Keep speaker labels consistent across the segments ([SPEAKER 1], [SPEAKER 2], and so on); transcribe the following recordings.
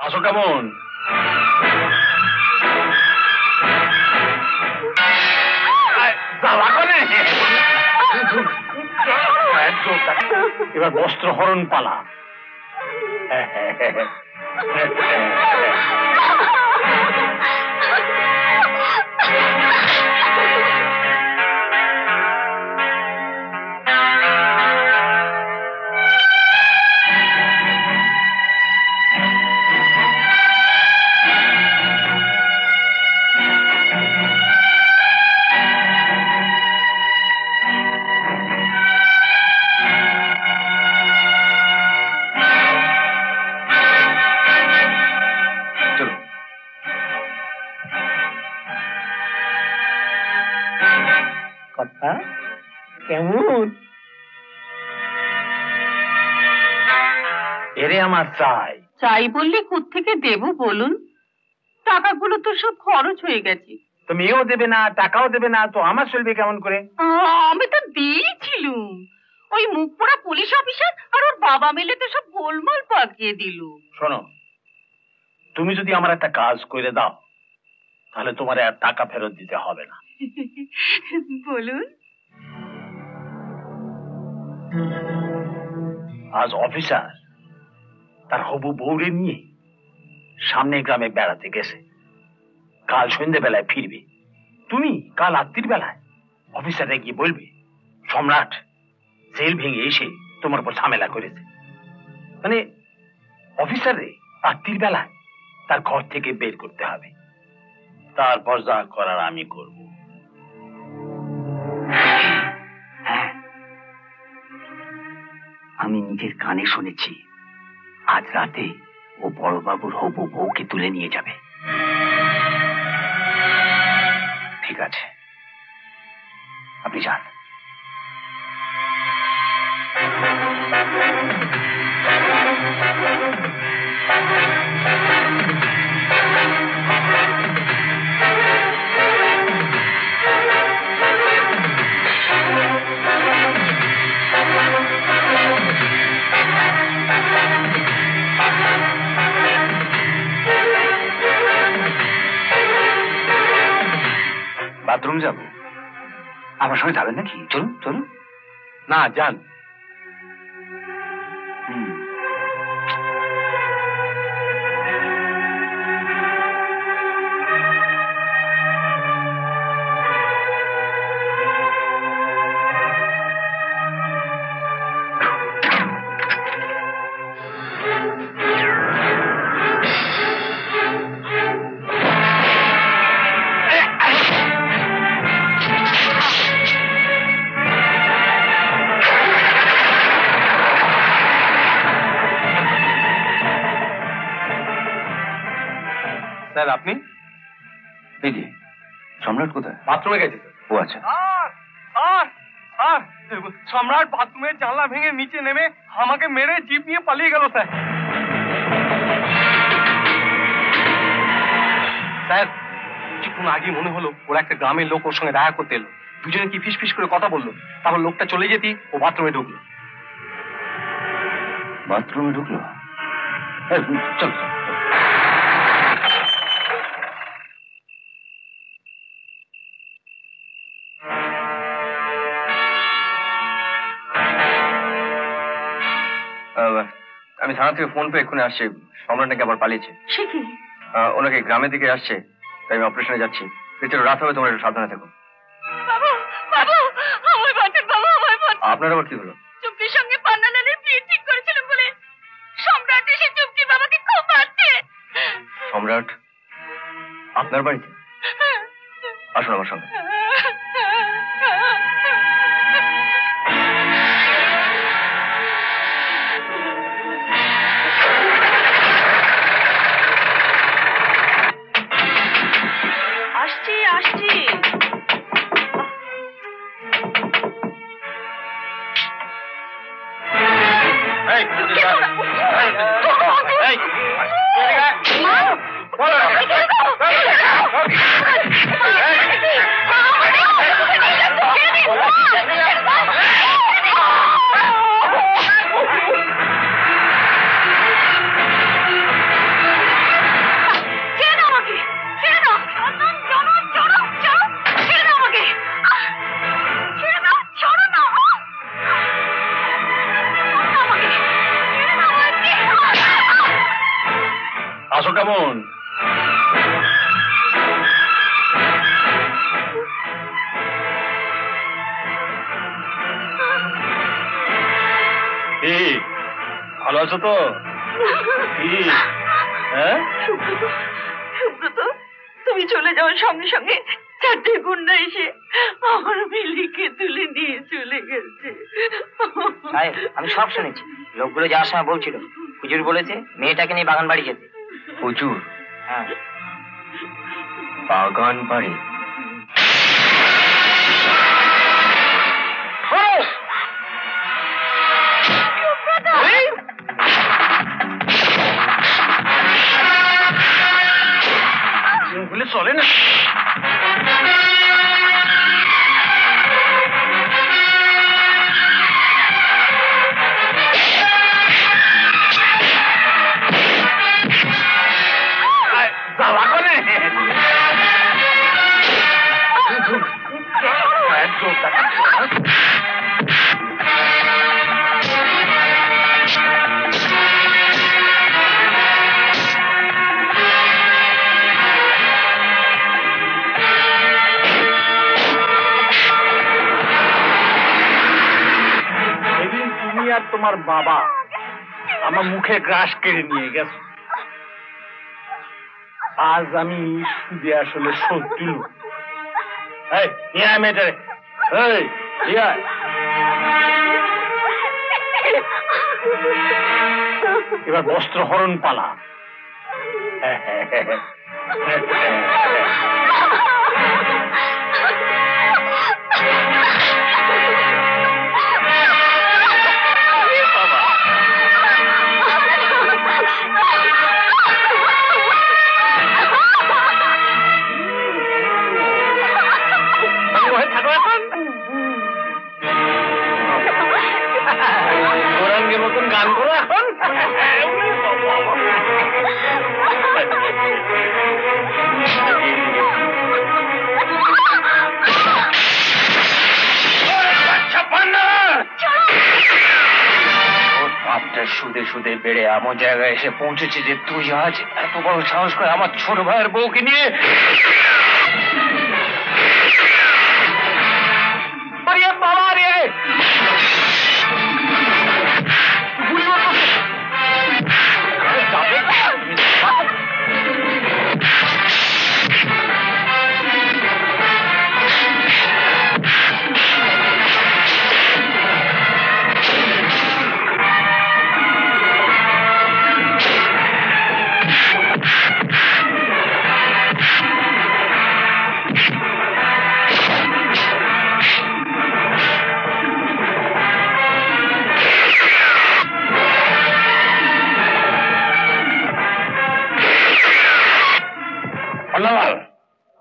[SPEAKER 1] আসো কেমন? এবার বস্ত্র হরণ পালা। কেমন এরে আমার চাই?
[SPEAKER 2] চাই বললে কোত্থেকে দেব বলুন? টাকাগুলো তো সব খরচ হয়ে গেছে।
[SPEAKER 1] তো মেয়েও দেবে না, টাকাও দেবে না, তো আমার চলবে কেমন করে?
[SPEAKER 2] আমি তো দিয়েছিলুম। ওই মুখ পোড়া পুলিশ অফিসার আর ওর বাবা মিলে তো সব গোলমাল পাকিয়ে দিল।
[SPEAKER 1] শোনো, তুমি যদি আমার একটা কাজ করে দাও তাহলে তোমার আর টাকা ফেরত দিতে হবে না।
[SPEAKER 2] বলুন।
[SPEAKER 1] আজ অফিসার তার হবু বউরে নিয়ে সামনে গ্রামে বেড়াতে গেছে, কাল সন্ধ্যেবেলায় ফিরবে। তুমি কাল রাত্রির বেলায় অফিসারে গিয়ে বলবে সম্রাট সেল ভেঙে এসে তোমার উপর ঝামেলা করেছে। মানে অফিসারে রাত্রির বেলায় তার ঘর থেকে বের করতে হবে, তারপর যা করার আমি করব।
[SPEAKER 3] আমি নিজের কানে শুনেছি আজ রাতে ও বড়বাবুর হবু বউকে তুলে নিয়ে যাবে। ঠিক আছে, আপনি যান। বাথরুম যাব? আমার সঙ্গে যাবেন নাকি? চলুন চলুন।
[SPEAKER 1] না, যান।
[SPEAKER 3] স্যার আপনি? এই যে সম্রাট কোথায়?
[SPEAKER 1] বাথরুমে গেছে।
[SPEAKER 3] ও আচ্ছা।
[SPEAKER 1] সম্রাট বাথরুমের জানলা ভেঙে নিচে নেমে আমাকে মেরে জিপ নিয়ে পালিয়ে গেল স্যার। স্যার কিছুক্ষণ আগে মনে হলো ওর একটা গ্রামের লোক ওর সঙ্গে দেখা করতে এলো, দুজনে কি ফিস ফিস করে কথা বললো, তারপর লোকটা চলে যেতে ও বাথরুমে ঢুকলো।
[SPEAKER 3] বাথরুমে ঢুকলো? চল। আমি থানা থেকে ফোন পেয়ে এক্ষুনি আসছি, সম্রাট নাকি আবার পালিয়েছে।
[SPEAKER 2] সে কি?
[SPEAKER 3] ওনাকে গ্রামের দিকে আসছে, তাই আমি অপারেশনে যাচ্ছি। ফিরতে রাত হবে, তোমরা একটু সাবধানে থেকো। আপনার আবার কি হলো?
[SPEAKER 2] চুক্তির সঙ্গে পান্নালালের বিয়ে ঠিক করেছিলাম বলে সম্রাট এসে চুক্তির বাবাকে খুব মারছে।
[SPEAKER 3] সম্রাট আপনার বাড়িতে? আসুন আমার সঙ্গে।
[SPEAKER 2] আসছি।
[SPEAKER 1] Hey! আসো কেমন? ভালো আছো তো? হ্যাঁ,
[SPEAKER 2] সুব্রত, তুমি চলে যাওয়ার সঙ্গে সঙ্গে 4টে গুন্ডা এসে আমার মিলিকে তুলে নিয়ে চলে গেছে।
[SPEAKER 4] আমি সব শুনেছি। লোকগুলো যাওয়ার সময় বলছিল হুজুর বলেছে মেয়েটাকে নিয়ে বাগান বাড়ি যেতে।
[SPEAKER 3] হুজুর?
[SPEAKER 4] হ্যাঁ,
[SPEAKER 3] বাগান বাড়ি?
[SPEAKER 1] চলে না। তোমার বাবা আমার মুখে গ্রাস কেড়ে নিয়ে গেছে। আজ আমি সুদে আসলে সত্যি মেয়েটারে এবার বস্ত্র হরণ পালা। ওরাঙ্গের মতন গান করো এখন।
[SPEAKER 3] সুদে সুদে বেড়ে এমন জায়গায় এসে পৌঁছেছে যে তুই আজ এত বড় সাহস করে আমার ছোট ভাইয়ের বউকে নিয়ে বাবা রে।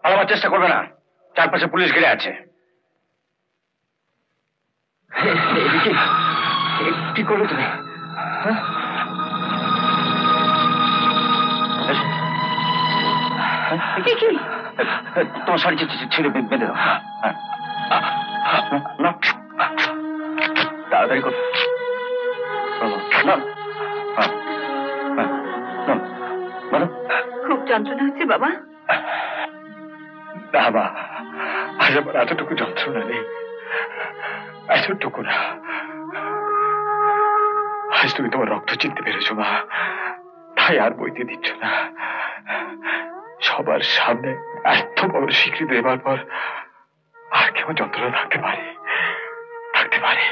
[SPEAKER 3] পালাবার চেষ্টা করবে না, চারপাশে পুলিশ ঘিরে আছে। কি করবে তুমি? তোমার শাড়ি ছেড়ে বেঁধে দাও। তাড়াতাড়ি করো।
[SPEAKER 2] খুব যন্ত্রণা হচ্ছে বাবা?
[SPEAKER 3] বাবা, আজ আমার এতটুকু যন্ত্রণা নেই, এতটুকু না। আজ তুমি তোমার রক্ত চিনতে পেরেছো মা, তাই আর বইতে দিচ্ছ না। সবার সামনে এত বড় স্বীকৃতি দেবার পর আর কেমন যন্ত্রণা থাকতে পারে? থাকতে পারে?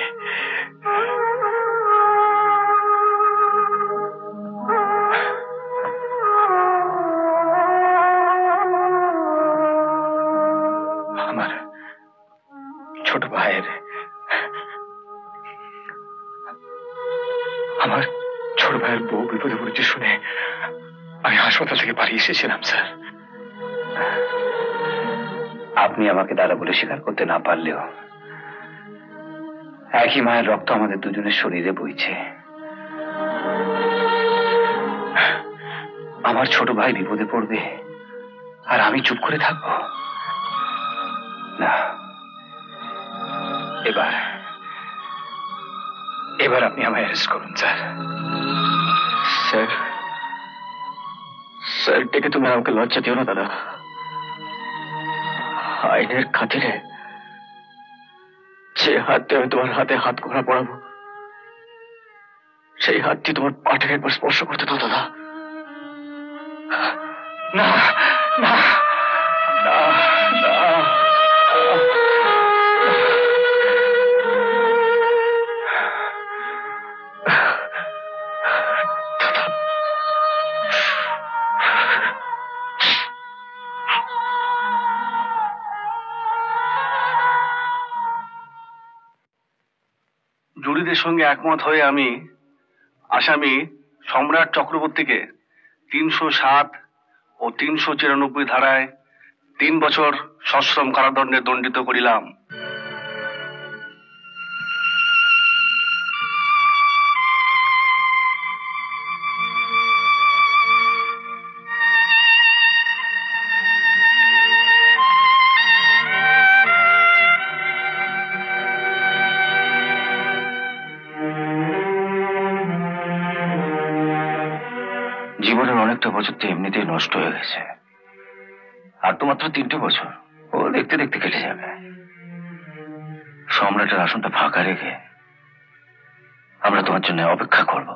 [SPEAKER 3] আমার ছোট ভাইয়ের বউ বিপদে পড়েছে শুনে আমি হাসপাতাল থেকে পালিয়ে এসেছিলাম স্যার। আপনি আমাকে দাদা বলে স্বীকার করতে না পারলেও একই মায়ের রক্ত আমাদের দুজনের শরীরে বইছে। আমার ছোট ভাই বিপদে পড়বে আর আমি চুপ করে থাকবো না। এবার আপনি আমায় অ্যারেস্ট করুন স্যার। স্যার স্যার ডেকে তুমি আমাকে লজ্জা দিও না দাদা। আইনের খাতিরে যে হাতে আমি তোমার হাতে হাত করা পড়াবো, সেই হাতটি তোমার পাটাকে একবার স্পর্শ করতে দাও দাদা। না না না না।
[SPEAKER 1] জুরিদের সঙ্গে একমত হয়ে আমি আসামি সম্রাট চক্রবর্তীকে 307 ও 394 ধারায় 3 বছর সশ্রম কারাদণ্ডে দণ্ডিত করিলাম। জীবনের অনেকটা বছর তো এমনিতেই নষ্ট হয়ে গেছে, আর তো মাত্র 3টে বছর, ও দেখতে দেখতে কেটে যাবে। সম্রাটের আসনটা ফাঁকা রেখে আমরা তোমার জন্য অপেক্ষা করব।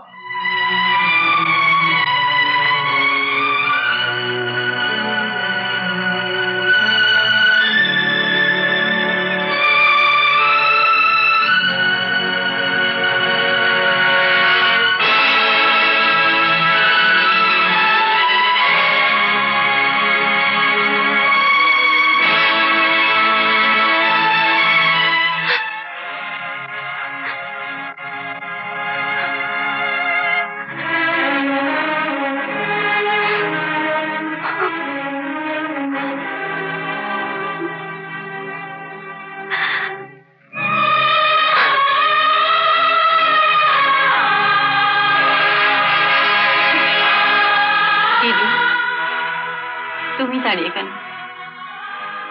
[SPEAKER 2] তুমি দাঁড়িয়ে কেন?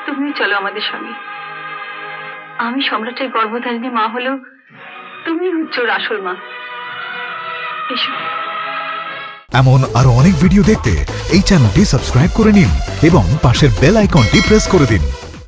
[SPEAKER 2] তুমি চলো আমাদের সঙ্গে। আমি সম্রাটের গর্ভধারিণী মা হলেও তুমি হচ্ছ ওর আসল মা। এসো।
[SPEAKER 5] এমন আরো অনেক ভিডিও দেখতে এই চ্যানেলটি সাবস্ক্রাইব করে নিন এবং পাশের বেল আইকনটি প্রেস করে দিন।